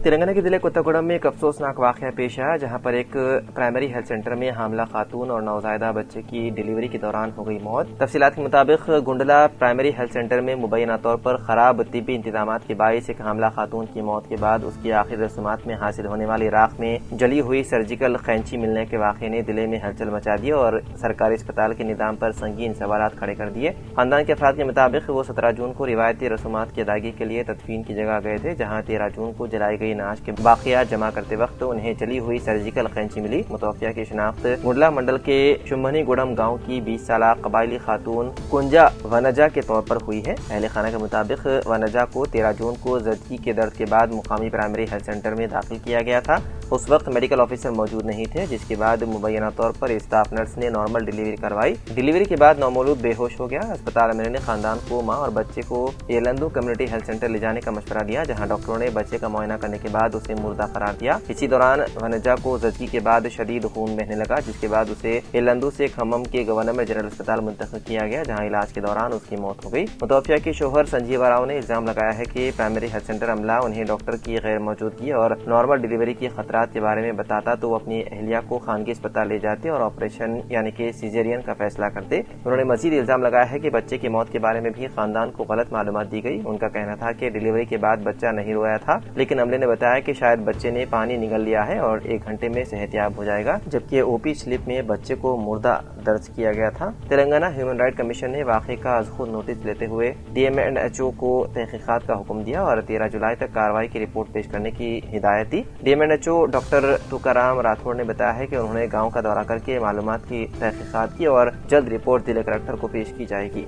تلنگانہ کے ضلع کوتاگوڑم میں ایک افسوسناک واقعہ پیش آیا، جہاں پر ایک پرائمری ہیلتھ سینٹر میں حاملہ خاتون اور نوزائیدہ بچے کی ڈیلیوری کے دوران ہو گئی موت۔ تفصیلات کے مطابق گنڈلا پرائمری ہیلتھ سینٹر میں مبینہ طور پر خراب طبی انتظامات کے باعث ایک حاملہ خاتون کی موت کے بعد اس کی آخری رسومات میں حاصل ہونے والی راکھ میں جلی ہوئی سرجیکل قینچی ملنے کے واقعے نے ضلع میں ہلچل مچا دی اور سرکاری اسپتال کے نظام پر سنگین سوالات کھڑے کر دیے۔ خاندان کے افراد کے مطابق وہ 17 جون کو روایتی رسومات کی ادائیگی کے لیے تدفین کی جگہ گئے تھے، جہاں 13 جون کو جلائی گئی نعش کے باقیات جمع کرتے وقت انہیں جلی ہوئی سرجیکل قینچی ملی۔ متوفیہ کی شناخت گنڈلا منڈل کے شمبھنی گوڑم گاؤں کی 20 سالہ قبائلی خاتون کنجا ونجا کے طور پر ہوئی ہے۔ اہل خانہ کے مطابق ونجا کو 13 جون کو زچگی کے درد کے بعد مقامی پرائمری ہیلتھ سینٹر میں داخل کیا گیا تھا۔ اس وقت میڈیکل آفیسر موجود نہیں تھے، جس کے بعد مبینہ طور پر اسٹاف نرس نے نارمل ڈیلیوری کروائی۔ ڈیلیوری کے بعد نومولود بے ہوش ہو گیا۔ اسپتال عملے نے خاندان کو ماں اور بچے کو ایلندو کمیونٹی ہیلتھ سینٹر لے جانے کا مشورہ دیا، جہاں ڈاکٹروں نے بچے کا معائنہ کرنے کے بعد اسے مردہ قرار دیا۔ اسی دوران ونجا کو زچگی کے بعد شدید خون بہنے لگا، جس کے بعد اسے ایلندو سے کھمم کے گورنمنٹ جنرل اسپتال منتقل کیا گیا، جہاں علاج کے دوران اس کی موت ہو گئی۔ متوفیہ کے شوہر سنجیوا راؤ نے الزام لگایا ہے کہ پرائمری ہیلتھ سینٹر عملہ انہیں ڈاکٹر کی غیر موجودگی اور نارمل ڈیلیوری کے خطرات کے بارے میں بتاتا تو وہ اپنی اہلیہ کو خانگی اسپتال لے جاتے اور آپریشن یعنی کہ سیزیرین کا فیصلہ کرتے۔ انہوں نے مزید الزام لگایا ہے کہ بچے کی موت کے بارے میں بھی خاندان کو غلط معلومات دی گئی۔ ان کا کہنا تھا کہ ڈیلیوری کے بعد بچہ نہیں رویا تھا، لیکن عملے نے بتایا کہ شاید بچے نے پانی نگل لیا ہے اور 1 گھنٹے میں صحت یاب ہو جائے گا، جبکہ او پی سلپ میں بچے کو مردہ درج کیا گیا تھا۔ تلنگانہ ہیومن رائٹ کمیشن نے واقعے کا از خود نوٹس لیتے ہوئے DMNHO کو تحقیقات کا حکم دیا اور 13 جولائی تک کارروائی کی رپورٹ پیش کرنے کی ہدایت دی۔ DMNHO ڈاکٹر ٹوکارام راٹھوڑ نے بتایا ہے کہ انہوں نے گاؤں کا دورہ کر کے معلومات کی تحقیقات کی اور جلد رپورٹ ضلع کلکٹر کو پیش کی جائے گی۔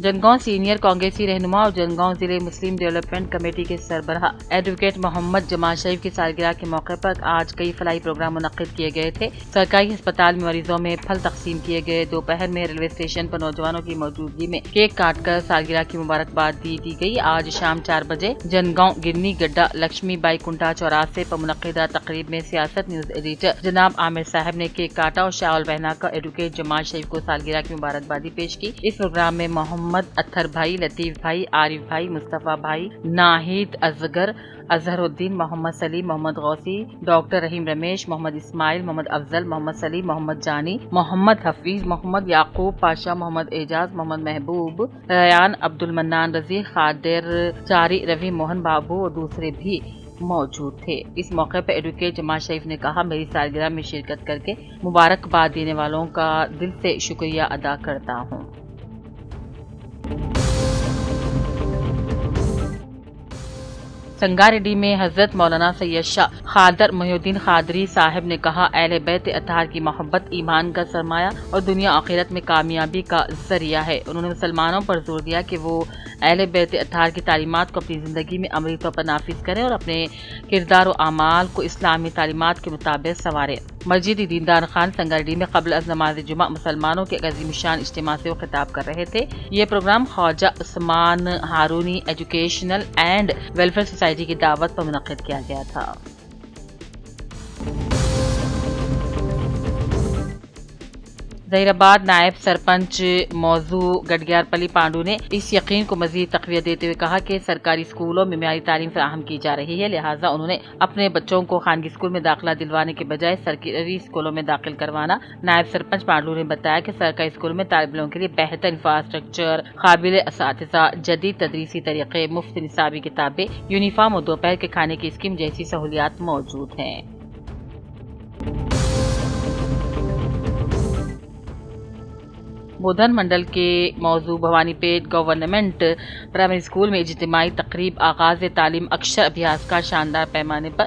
جنگاؤں سینئر کانگریسی رہنما اور جنگاؤں ضلع مسلم ڈیولپمنٹ کمیٹی کے سربراہ ایڈوکیٹ محمد جمال شریف کی سالگرہ کے موقع پر آج کئی فلاحی پروگرام منعقد کیے گئے تھے۔ سرکاری ہسپتال میں مریضوں میں پھل تقسیم کیے گئے۔ دوپہر میں ریلوے اسٹیشن پر نوجوانوں کی موجودگی میں کیک کاٹ کر سالگرہ کی مبارکباد دی گئی۔ آج شام 4 بجے جنگاؤں گرنی گڈا لکشمی بائی کنٹا چوراہے پر منعقدہ تقریب میں سیاست نیوز ایڈیٹر جناب عامر صاحب نے کیک کاٹا اور شاول بہنا کر ایڈوکیٹ جمال شریف کو سالگرہ کی مبارکبادی پیش کی۔ اس پروگرام میں محمد اطہر بھائی، لطیف بھائی، عارف بھائی، مصطفیٰ بھائی، ناہید اصغر، اظہر الدین، محمد سلیم، محمد غوثی، ڈاکٹر رحیم رمیش، محمد اسماعیل، محمد افضل، محمد سلیم، محمد جانی، محمد حفیظ، محمد یعقوب پاشا، محمد اعجاز، محمد محبوب، ریان، عبد المنان رضی، خادر چاری، روی موہن بابو اور دوسرے بھی موجود تھے۔ اس موقع پر ایڈوکیٹ جمال شریف نے کہا، میری سالگرہ میں شرکت کر کے مبارکباد دینے والوں کا دل سے شکریہ ادا کرتا ہوں۔ سنگاریڈی میں حضرت مولانا سید شاہ خادر محی الدین قادری صاحب نے کہا، اہل بیت اطہار کی محبت ایمان کا سرمایہ اور دنیا آخرت میں کامیابی کا ذریعہ ہے۔ انہوں نے مسلمانوں پر زور دیا کہ وہ اہل بیت اطہار کی تعلیمات کو اپنی زندگی میں عملی طور پر نافذ کریں اور اپنے کردار و اعمال کو اسلامی تعلیمات کے مطابق سنواریں۔ مسجد دیندار خان سنگاریڈی میں قبل از نماز جمعہ مسلمانوں کے عظیم الشان اجتماع سے وہ خطاب کر رہے تھے۔ یہ programme Khwaja Usman Haroni educational and welfare society کی دعوت پر منعقد کیا گیا تھا۔ ظہیر آباد نائب سرپنچ موضوع گڈگیار پلی پانڈو نے اس یقین کو مزید تقویت دیتے ہوئے کہا کہ سرکاری اسکولوں میں معیاری تعلیم فراہم کی جا رہی ہے، لہٰذا انہوں نے اپنے بچوں کو خانگی اسکول میں داخلہ دلوانے کے بجائے سرکاری اسکولوں میں داخل کروانا۔ نائب سرپنچ پانڈو نے بتایا کہ سرکاری اسکولوں میں طالب علموں کے لیے بہتر انفراسٹرکچر، قابل اساتذہ، جدید تدریسی طریقے، مفت نصابی کتابیں، یونیفارم اور دوپہر کے کھانے کی اسکیم جیسی سہولیات موجود ہیں۔ بودھن منڈل کے موضوع بھوانی پیٹ گورنمنٹ پرائمری اسکول میں اجتماعی تقریب آغاز تعلیم اکشر ابھیاس کا شاندار پیمانے پر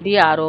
DRO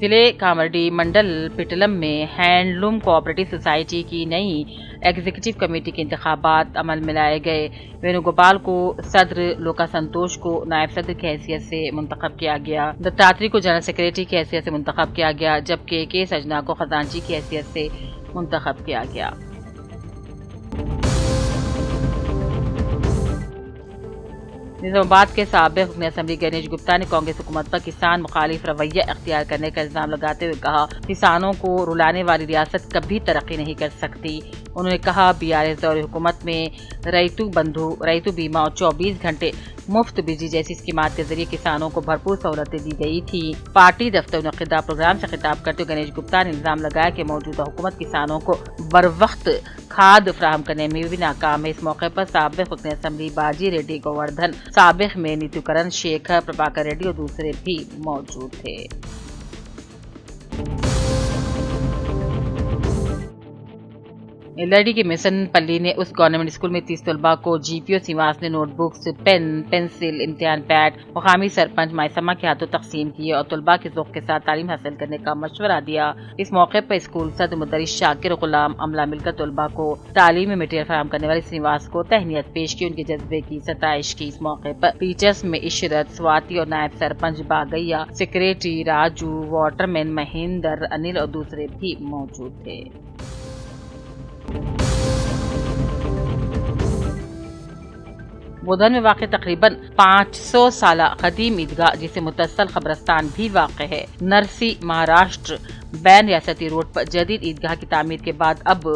ضلع کامرڈی منڈل پٹلم میں ہینڈلوم کوآپریٹو سوسائٹی کی نئی ایگزیکٹو کمیٹی کے انتخابات عمل میں لائے گئے۔ وینو گوپال کو صدر، لوکا سنتوش کو نائب صدر کی حیثیت سے منتخب کیا گیا، دتاتری کو جنرل سیکریٹری کی حیثیت سے منتخب کیا گیا، جبکہ کے سجنا کو خزانچی کی حیثیت سے منتخب کیا گیا۔ نظام آباد کے سابق رکن اسمبلی گنیش گپتا نے کانگریس حکومت پر کسان مخالف رویہ اختیار کرنے کا الزام لگاتے ہوئے کہا، کسانوں کو رلانے والی ریاست کبھی ترقی نہیں کر سکتی۔ انہوں نے کہا، BRS دور حکومت میں ریتو بندھو، ریتو بیمہ اور 24 گھنٹے مفت بجلی جیسی اسکیمات کے ذریعے کسانوں کو بھرپور سہولتیں دی گئی تھی۔ پارٹی دفتر منعقدہ پروگرام سے خطاب کرتے ہوئے گنیش گپتا نے الزام لگایا کہ موجودہ حکومت کسانوں کو بروقت کھاد فراہم کرنے میں بھی ناکام ہے۔ اس موقع پر سابق رکن اسمبلی باجی ریڈی گووردھن، سابق میں نیتو کرن، شیکھر پربھاکر ریڈی اور دوسرے بھی موجود تھے۔ LRD کے مشن پلی نے اس گورنمنٹ اسکول میں 30 طلباء کو GPO سیواس نے نوٹ بکس، پین، پنسل، امتحان پیڈ مقامی سرپنچ مائسمہ کے ہاتھوں تقسیم کیے اور طلباء کے ذوق کے ساتھ تعلیم حاصل کرنے کا مشورہ دیا۔ اس موقع پر اسکول صدر مدرس شاکر غلام عملہ مل کر طلباء کو تعلیمی مٹیریل فراہم کرنے والے سیواس کو تہنیت پیش کی، ان کے جذبے کی ستائش کی۔ اس موقع پر ٹیچرز میں عشرت، سواتی اور نائب سرپنچ باگیا، سیکریٹری راجو، واٹر مین مہندر، انل اور دوسرے بھی موجود تھے۔ بودھن میں واقع تقریباً 500 سالہ قدیم عیدگاہ جسے متصل قبرستان بھی واقع ہے، نرسی مہاراشٹر بین ریاستی روڈ پر جدید عیدگاہ کی تعمیر کے بعد اب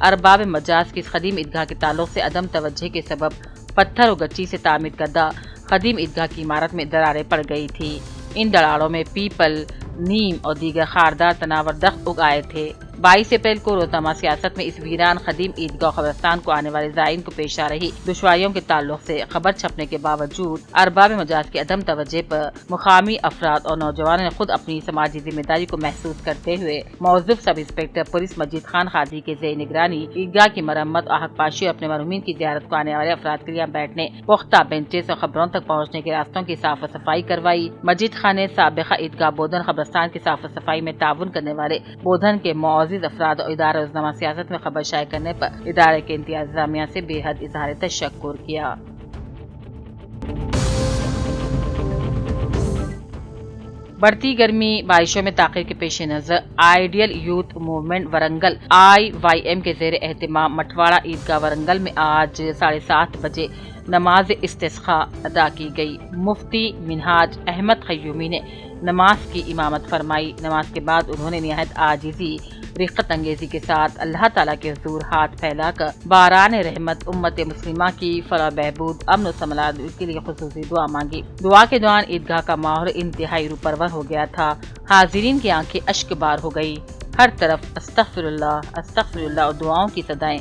ارباب مجاز کی اس قدیم عیدگاہ کے تعلق سے عدم توجہ کے سبب پتھر اور گچی سے تعمیر کردہ قدیم عیدگاہ کی عمارت میں دراریں پڑ گئی تھی۔ ان دراڑوں میں پیپل، نیم اور دیگر خاردار تناور درخت اگ آئے تھے۔ 22 اپریل کو روزنامہ سیاست میں اس ویران قدیم عیدگاہ قبرستان کو آنے والے زائرین کو پیش آ رہی دشواریوں کے تعلق سے خبر چھپنے کے باوجود ارباب مجاز کی عدم توجہ پر مقامی افراد اور نوجوانوں نے خود اپنی سماجی ذمہ داری کو محسوس کرتے ہوئے موظف سب انسپکٹر پولیس مجید خان خادی کے زیر نگرانی عیدگاہ کی مرمت اور حق پاشی اور اپنے مرحومین کی زیارت کو آنے والے افراد کے لیے بیٹھنے، پختہ بینچز اور خبروں تک پہنچنے کے راستوں کی صاف صفائی کروائی۔ مجید خان نے سابقہ عیدگاہ بودھن قبرستان کی صاف صفائی میں تعاون کرنے والے بودھن کے معزز افراد اور ادارہ روزنامہ سیاست میں خبر شائع کرنے پر ادارے کے انتظامیہ سے بے حد اظہار تشکر کیا۔ بڑھتی گرمی بارشوں میں تاخیر کے پیش نظر ideal youth movement Warangal IYM کے زیر اہتمام مٹھواڑا عیدگاہ ورنگل میں آج 7:30 بجے نماز استسقاء ادا کی گئی۔ مفتی منہاج احمد قیومی نے نماز کی امامت فرمائی۔ نماز کے بعد انہوں نے نہایت عاجزی، رقت انگیزی کے ساتھ اللہ تعالیٰ کے حضور ہاتھ پھیلا کر باران رحمت امت مسلمہ کی فلاح بہبود، امن و سماعت کے لیے خصوصی دعا مانگی۔ دعا کے دوران عیدگاہ کا ماحول انتہائی روپرور ہو گیا تھا۔ حاضرین کی آنکھیں اشک بار ہو گئی، ہر طرف استغفر اللہ اور دعاؤں کی صدائیں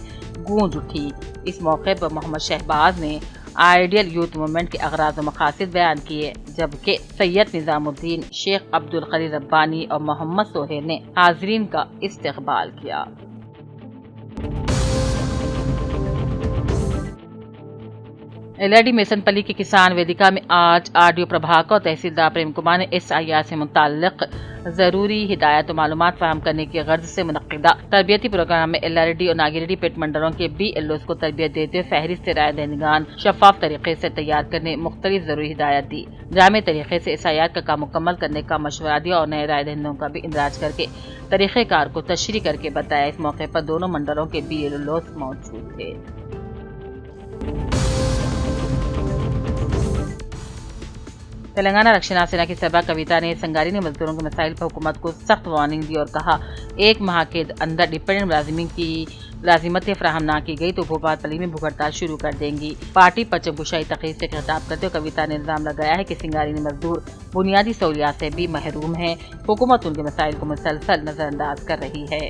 گونج اٹھی۔ اس موقع پر محمد شہباز نے آئیڈیل یوتھ موومنٹ کے اغراض و مقاصد بیان کیے، جبکہ سید نظام الدین، شیخ عبدالقدیر ربانی اور محمد سہیل نے حاضرین کا استقبال کیا۔ LRD میسن پلی کے کسان ویدیکا میں آج آرڈیو پربھاکر اور تحصیلدار پریم کمار نے SIR سے متعلق ضروری ہدایات و معلومات فراہم کرنے کی غرض سے منعقدہ تربیتی پروگرام میں LRD اور ناگیریڈی پیٹ منڈلوں کے BLOs کو تربیت دیتے ہوئے فہرست رائے دہندگان شفاف طریقے سے تیار کرنے مختلف ضروری ہدایات دی، جامع طریقے سے SIR کا کام مکمل کرنے کا مشورہ دیا اور نئے رائے دہندوں کا بھی اندراج کر کے طریقہ کار کو تشریح کر کے بتایا۔ اس موقع پر دونوں منڈلوں کے BLOs موجود تھے۔ تلنگانہ رکشنا سینا کی سربراہ کویتا نے سنگاری نے مزدوروں کے مسائل پر حکومت کو سخت وارننگ دی اور کہا، 1 ماہ کے اندر ڈپینڈنٹ ملازمین کی لازمتیں فراہم نہ کی گئی تو بھوپال پلی میں بھوک ہڑتال شروع کر دیں گی۔ پارٹی پرچم کشائی تقریب سے خطاب کرتے ہوئے کویتا نے الزام لگایا ہے کہ سنگاری مزدور بنیادی سہولیات سے بھی محروم ہیں، حکومت ان کے مسائل کو مسلسل نظر انداز کر رہی ہے۔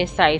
SI